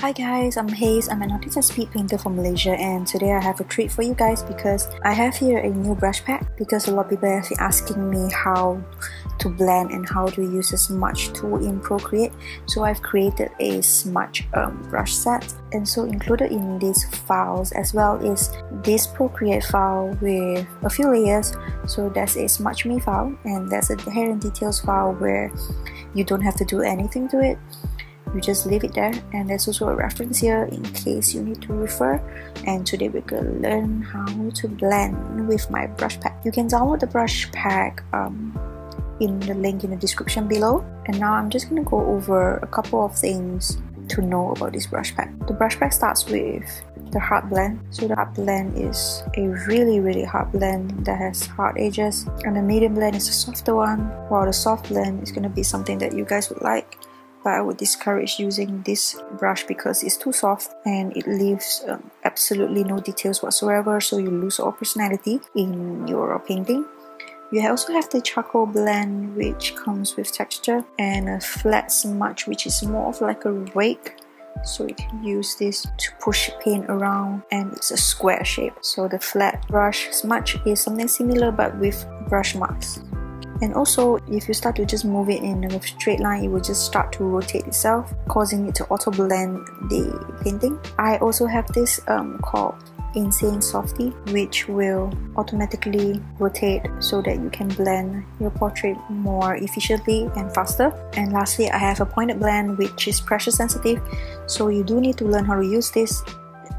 Hi guys, I'm Haze. I'm an artist and speed painter from Malaysia, and today I have a treat for you guys because I have here a new brush pack because a lot of people have been asking me how to blend and how to use a smudge tool in Procreate. So I've created a smudge brush set, and so included in these files as well is this Procreate file with a few layers. So there's a smudge me file and there's a hair and details file where you don't have to do anything to it. You just leave it there, and there's also a reference here in case you need to refer. And today we're gonna learn how to blend with my brush pack. You can download the brush pack in the link in the description below. And now I'm just gonna go over a couple of things to know about this brush pack. The brush pack starts with the hard blend. So the hard blend is a really hard blend that has hard edges, and the medium blend is a softer one, while the soft blend is gonna be something that you guys would like. But I would discourage using this brush because it's too soft and it leaves absolutely no details whatsoever, so you lose all personality in your painting. You also have the charcoal blend, which comes with texture, and a flat smudge, which is more of like a rake. So you can use this to push paint around, and it's a square shape. So the flat brush smudge is something similar but with brush marks. And also, if you start to just move it in a straight line, it will just start to rotate itself, causing it to auto blend the painting. I also have this called Insane Softy, which will automatically rotate so that you can blend your portrait more efficiently and faster. And lastly, I have a pointed blend, which is pressure sensitive, so you do need to learn how to use this.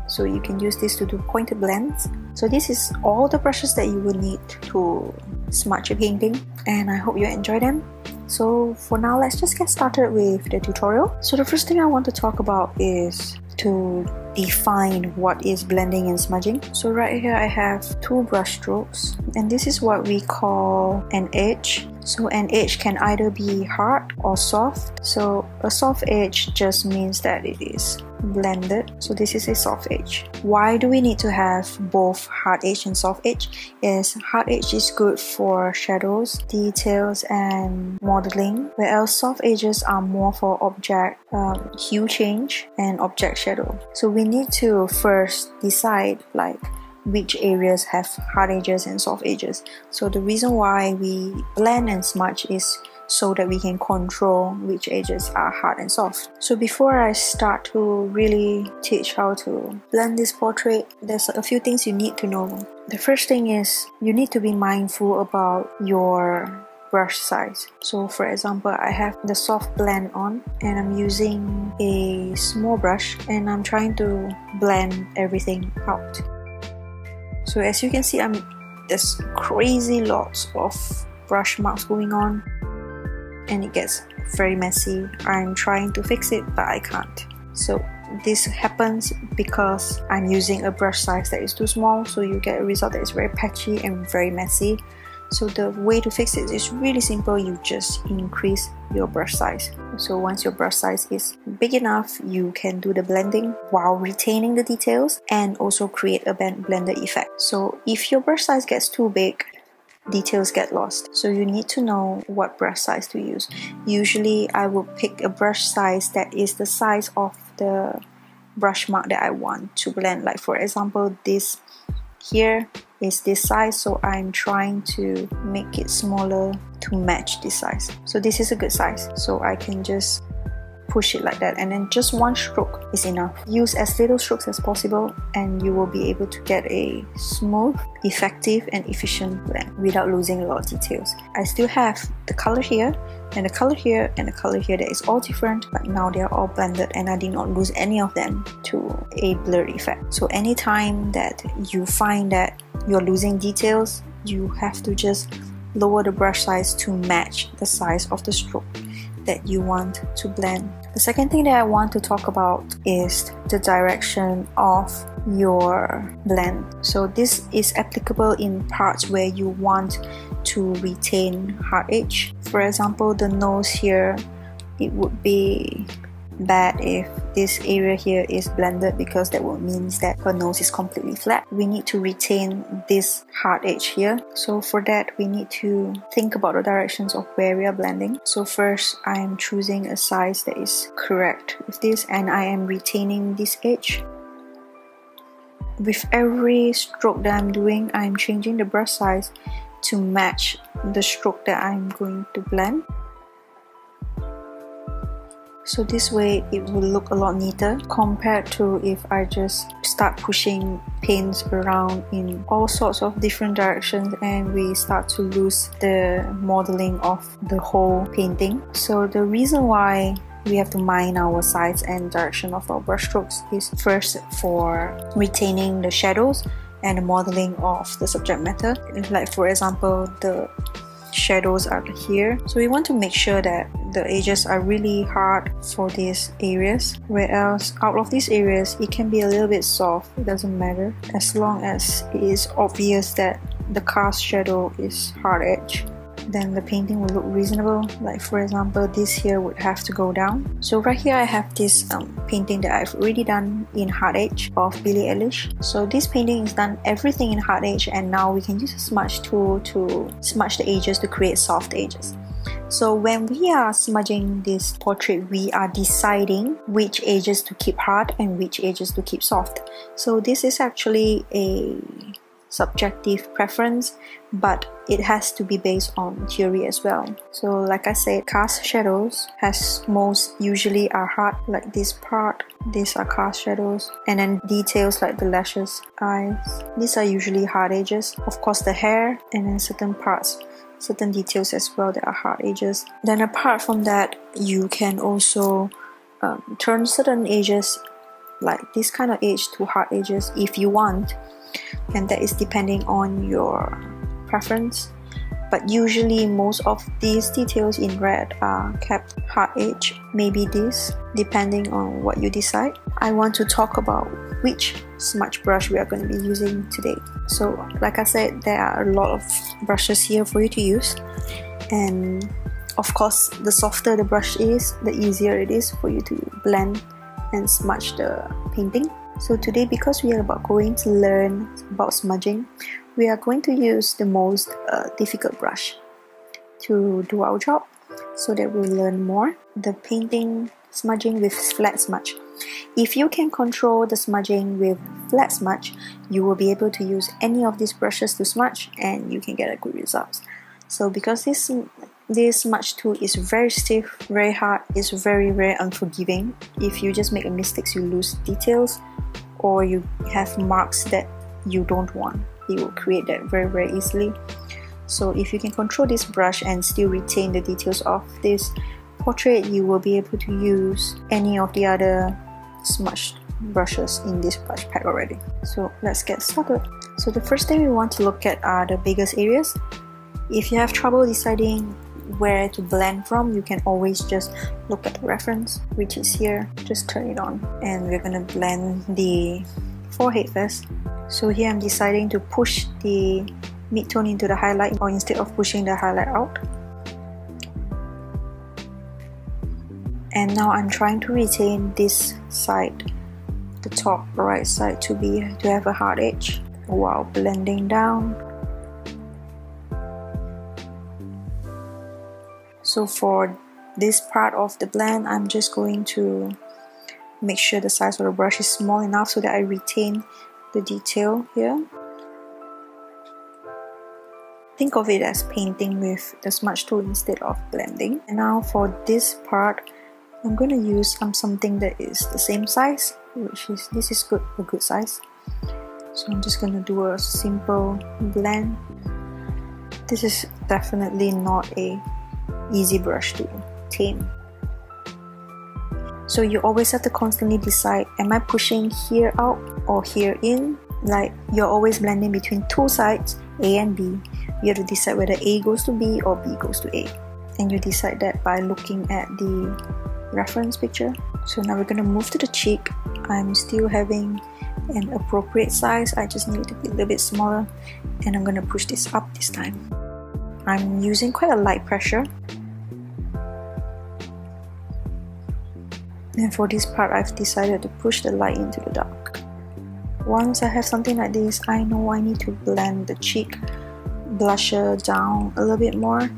So you can use this to do pointed blends. So this is all the brushes that you will need to smudge a painting, and I hope you enjoy them. So for now, let's just get started with the tutorial. So the first thing I want to talk about is to define what is blending and smudging. So right here I have two brush strokes, and this is what we call an edge. So an edge can either be hard or soft. So a soft edge just means that it is blended. So this is a soft edge. Why do we need to have both hard edge and soft edge? Is hard edge is good for shadows, details and modeling, whereas soft edges are more for object hue change and object shadow. So we need to first decide like which areas have hard edges and soft edges. So the reason why we blend and smudge is so that we can control which edges are hard and soft. So before I start to really teach how to blend this portrait, there's a few things you need to know. The first thing is you need to be mindful about your brush size. So for example, I have the soft blend on and I'm using a small brush and I'm trying to blend everything out. So as you can see, there's crazy lots of brush marks going on and it gets very messy. I'm trying to fix it but I can't. So this happens because I'm using a brush size that is too small, so you get a result that is very patchy and very messy. So the way to fix it is really simple. You just increase your brush size. So once your brush size is big enough, you can do the blending while retaining the details and also create a blender effect. So if your brush size gets too big, details get lost. So you need to know what brush size to use. Usually I will pick a brush size that is the size of the brush mark that I want to blend. Like for example, this here is this size, so I'm trying to make it smaller to match this size. So this is a good size, so I can just push it like that, and then just one stroke is enough. Use as little strokes as possible and you will be able to get a smooth, effective and efficient blend without losing a lot of details. I still have the color here and the color here and the color here that is all different, but now they are all blended and I did not lose any of them to a blur effect. So anytime that you find that you're losing details, you have to just lower the brush size to match the size of the stroke that you want to blend. The second thing that I want to talk about is the direction of your blend. So this is applicable in parts where you want to retain hard edge. For example, the nose here, it would be bad if this area here is blended, because that will mean that her nose is completely flat. We need to retain this hard edge here. So for that, we need to think about the directions of where we are blending. So first, I am choosing a size that is correct with this, and I am retaining this edge. With every stroke that I'm doing, I'm changing the brush size to match the stroke that I'm going to blend. So this way it will look a lot neater compared to if I just start pushing paints around in all sorts of different directions and we start to lose the modeling of the whole painting. So the reason why we have to mind our size and direction of our brush strokes is first for retaining the shadows and the modeling of the subject matter. Like for example, the shadows are here, so we want to make sure that the edges are really hard for these areas, whereas out of these areas it can be a little bit soft. It doesn't matter as long as it is obvious that the cast shadow is hard edge, then the painting will look reasonable. Like for example, this here would have to go down. So right here I have this painting that I've already done in hard edge of Billie Eilish. So this painting is done everything in hard edge, and now we can use a smudge tool to smudge the edges to create soft edges. So when we are smudging this portrait, we are deciding which edges to keep hard and which edges to keep soft. So this is actually a subjective preference, but it has to be based on theory as well. So like I said, cast shadows has most usually are hard, like this part. These are cast shadows, and then details like the lashes, eyes, these are usually hard edges. Of course the hair, and then certain parts, certain details as well that are hard edges. Then apart from that, you can also turn certain edges like this kind of edge to hard edges if you want, and that is depending on your preference. But usually most of these details in red are kept hard edge, maybe this, depending on what you decide. I want to talk about which smudge brush we are going to be using today. So like I said, there are a lot of brushes here for you to use, and of course the softer the brush is, the easier it is for you to blend and smudge the painting. So today, because we are going to learn about smudging, we are going to use the most difficult brush to do our job, so that we'll learn more. The painting smudging with flat smudge. If you can control the smudging with flat smudge, you will be able to use any of these brushes to smudge and you can get a good result. So because this smudge tool is very stiff, very hard, it's very unforgiving. If you just make a mistake, you lose details, or you have marks that you don't want, it will create that very easily. So if you can control this brush and still retain the details of this portrait, you will be able to use any of the other smudge brushes in this brush pack already. So let's get started. So the first thing we want to look at are the biggest areas. If you have trouble deciding where to blend from, you can always just look at the reference, which is here. Just turn it on, and we're gonna blend the forehead first. So here I'm deciding to push the mid-tone into the highlight, or instead of pushing the highlight out. And now I'm trying to retain this side, the top right side, to have a hard edge while blending down. So for this part of the blend, I'm just going to make sure the size of the brush is small enough so that I retain the detail here. Think of it as painting with the smudge tool instead of blending. And now for this part, I'm going to use something that is the same size, this is a good size. So I'm just going to do a simple blend. This is definitely not a easy brush to tame. So you always have to constantly decide, am I pushing here out or here in? Like you're always blending between two sides, A and B. You have to decide whether A goes to B or B goes to A. And you decide that by looking at the reference picture. So now we're going to move to the cheek. I'm still having an appropriate size, I just need it to be a little bit smaller, and I'm going to push this up this time. I'm using quite a light pressure. And for this part, I've decided to push the light into the dark. Once I have something like this, I know I need to blend the cheek blusher down a little bit more.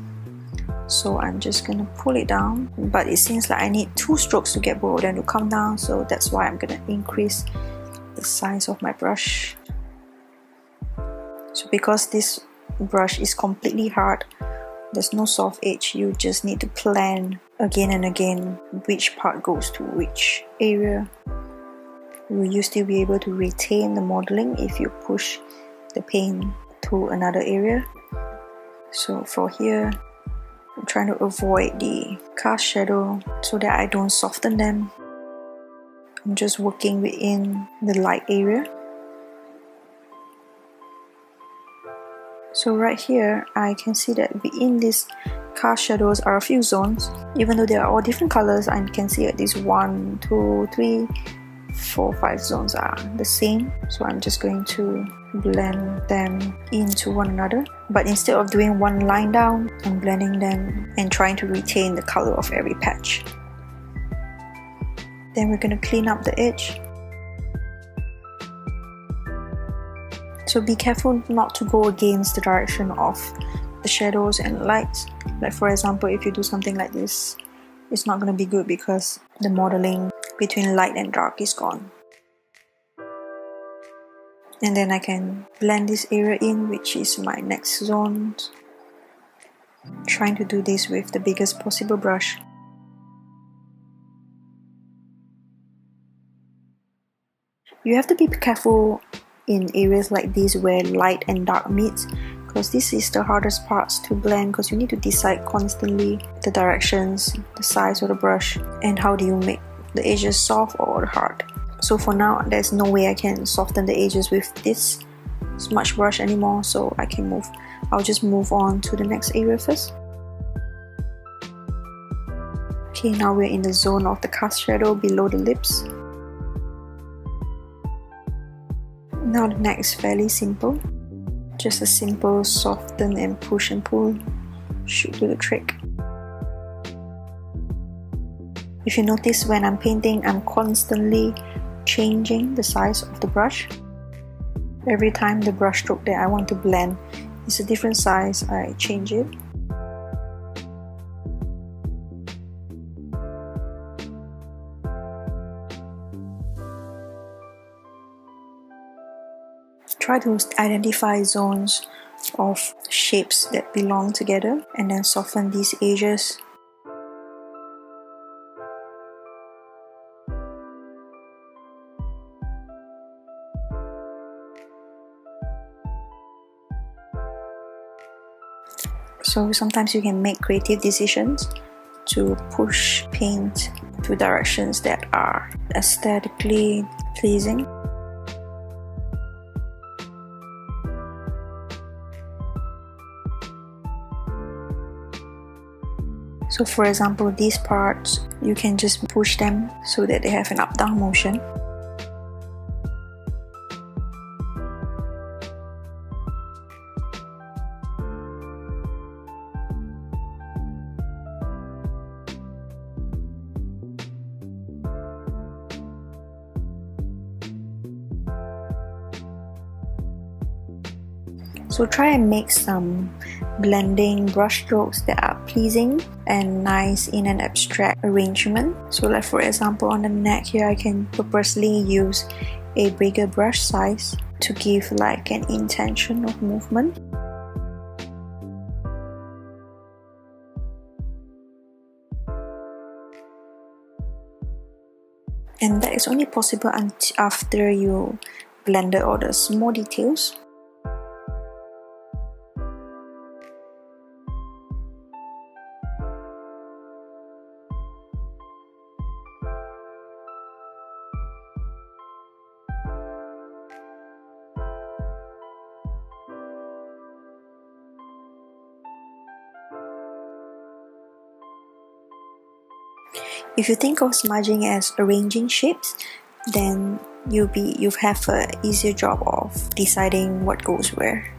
So I'm just gonna pull it down, but it seems like I need 2 strokes to get both of them to come down, so that's why I'm gonna increase the size of my brush. So because this brush is completely hard, there's no soft edge, you just need to plan again and again which part goes to which area. Will you still be able to retain the modeling if you push the paint to another area? So for here, I'm trying to avoid the cast shadow so that I don't soften them. I'm just working within the light area. So right here, I can see that within these cast shadows are a few zones. Even though they are all different colors, I can see at least 1, 2, 3, 4, 5 zones are the same. So I'm just going to blend them into one another. But instead of doing one line down, I'm blending them and trying to retain the color of every patch. Then we're going to clean up the edge. So be careful not to go against the direction of the shadows and lights. Like for example, if you do something like this, it's not going to be good because the modeling between light and dark is gone. And then I can blend this area in, which is my next zone. Trying to do this with the biggest possible brush. You have to be careful in areas like this where light and dark meet, because this is the hardest parts to blend, because you need to decide constantly the directions, the size of the brush, and how do you make the edges soft or hard. So for now, there's no way I can soften the edges with this smudge brush anymore, so I'll just move on to the next area first. Okay, now we're in the zone of the cast shadow below the lips. Now the neck is fairly simple. Just a simple soften and push and pull should do the trick. If you notice, when I'm painting, I'm constantly changing the size of the brush. Every time the brush stroke that I want to blend is a different size, I change it. Try to identify zones of shapes that belong together and then soften these edges. So sometimes you can make creative decisions to push paint to directions that are aesthetically pleasing. So for example, these parts, you can just push them so that they have an up-down motion. So try and make some blending brush strokes that are pleasing and nice in an abstract arrangement. So like for example, on the neck here, I can purposely use a bigger brush size to give like an intention of movement. And that is only possible after you blended all the small details. If you think of smudging as arranging shapes, then you have an easier job of deciding what goes where.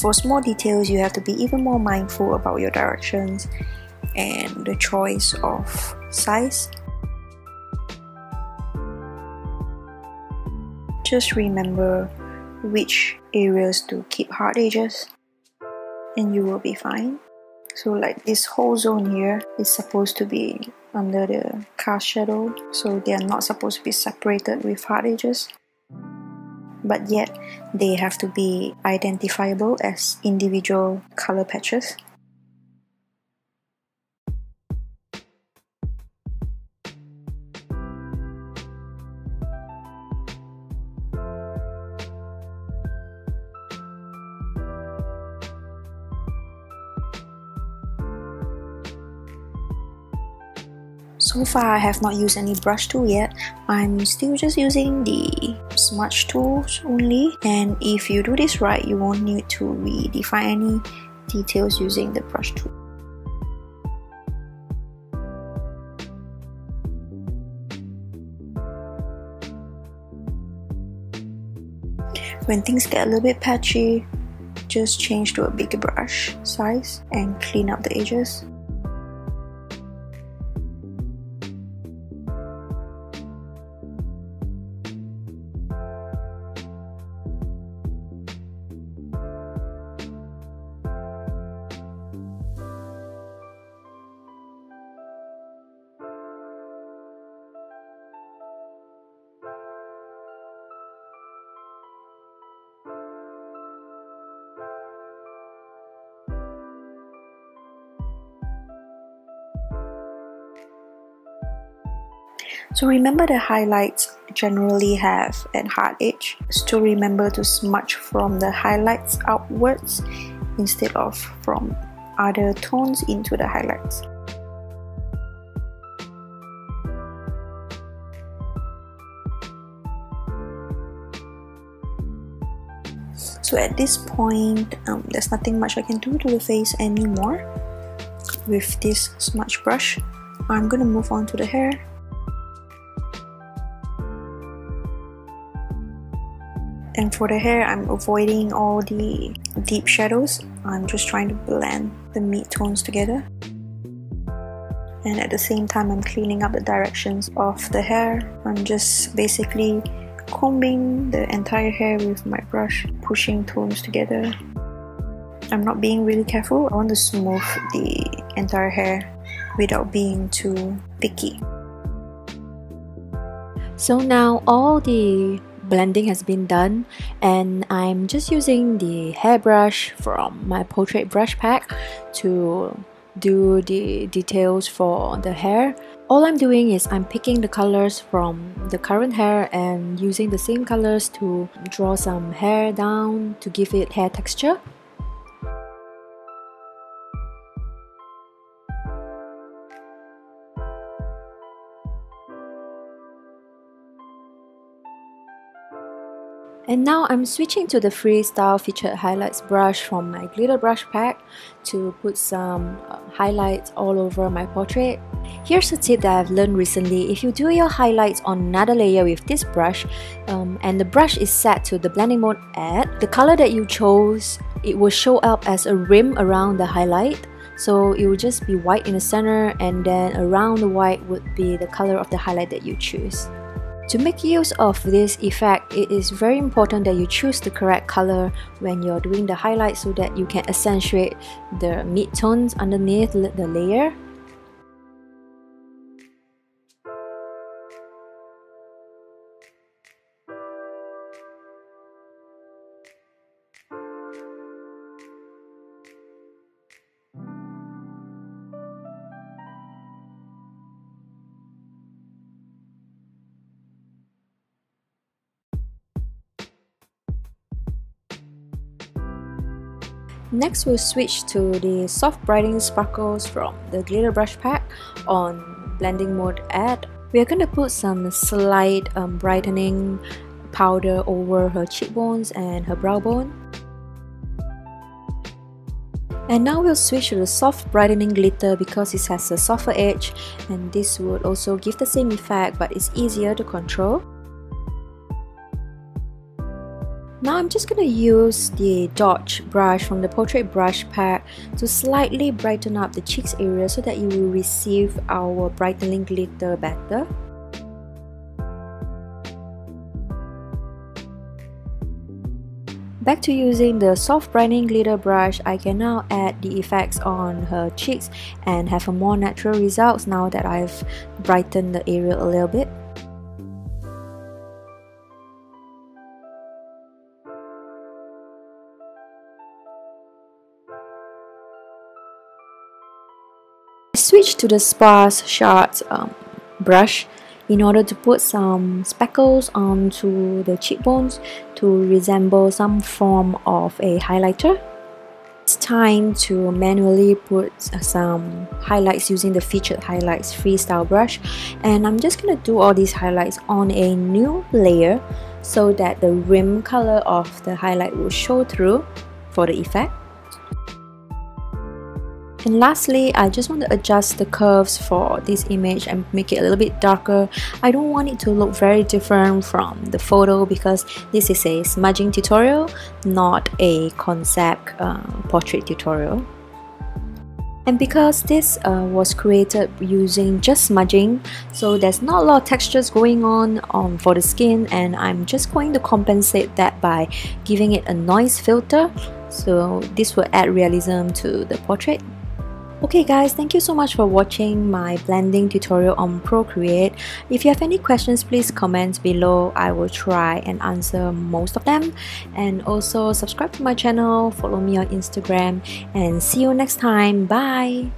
For small details, you have to be even more mindful about your directions and the choice of size. Just remember which areas to keep hard edges and you will be fine. So like this whole zone here is supposed to be under the cast shadow, so they are not supposed to be separated with hard edges, but yet they have to be identifiable as individual color patches. So far I have not used any brush tool yet. I'm still just using the smudge tools only, and if you do this right, you won't need to redefine any details using the brush tool. When things get a little bit patchy, just change to a bigger brush size and clean up the edges. So remember the highlights generally have a hard edge. Still remember to smudge from the highlights outwards instead of from other tones into the highlights. So at this point, there's nothing much I can do to the face anymore with this smudge brush. I'm gonna move on to the hair. And for the hair, I'm avoiding all the deep shadows. I'm just trying to blend the mid-tones together. And at the same time, I'm cleaning up the directions of the hair. I'm just basically combing the entire hair with my brush, pushing tones together. I'm not being really careful. I want to smooth the entire hair without being too picky. So now all the blending has been done, and I'm just using the hairbrush from my Procreate brush pack to do the details for the hair. All I'm doing is I'm picking the colors from the current hair and using the same colors to draw some hair down to give it hair texture. And now I'm switching to the Freestyle Featured Highlights brush from my glitter brush pack to put some highlights all over my portrait. Here's a tip that I've learned recently. If you do your highlights on another layer with this brush and the brush is set to the blending mode Add, the color that you chose, it will show up as a rim around the highlight. So it will just be white in the center, and then around the white would be the color of the highlight that you choose. To make use of this effect, it is very important that you choose the correct color when you're doing the highlight so that you can accentuate the mid-tones underneath the layer. Next, we'll switch to the Soft Brightening Sparkles from the Glitter Brush Pack on Blending Mode Add. We're going to put some slight brightening powder over her cheekbones and her brow bone. And now we'll switch to the Soft Brightening Glitter because it has a softer edge, and this would also give the same effect, but it's easier to control. Now I'm just going to use the Dodge brush from the Portrait brush pack to slightly brighten up the cheeks area so that you will receive our brightening glitter better. Back to using the soft brightening glitter brush, I can now add the effects on her cheeks and have a more natural results now that I've brightened the area a little bit. Switch to the sparse shards brush in order to put some speckles onto the cheekbones to resemble some form of a highlighter. It's time to manually put some highlights using the Featured Highlights freestyle brush, and I'm just going to do all these highlights on a new layer so that the rim color of the highlight will show through for the effect. And lastly, I just want to adjust the curves for this image and make it a little bit darker. I don't want it to look very different from the photo because this is a smudging tutorial, not a concept portrait tutorial. And because this was created using just smudging, so there's not a lot of textures going on for the skin, and I'm just going to compensate that by giving it a noise filter, so this will add realism to the portrait. Okay guys, thank you so much for watching my blending tutorial on Procreate. If you have any questions, please comment below. I will try and answer most of them. And also subscribe to my channel, follow me on Instagram, and see you next time. Bye!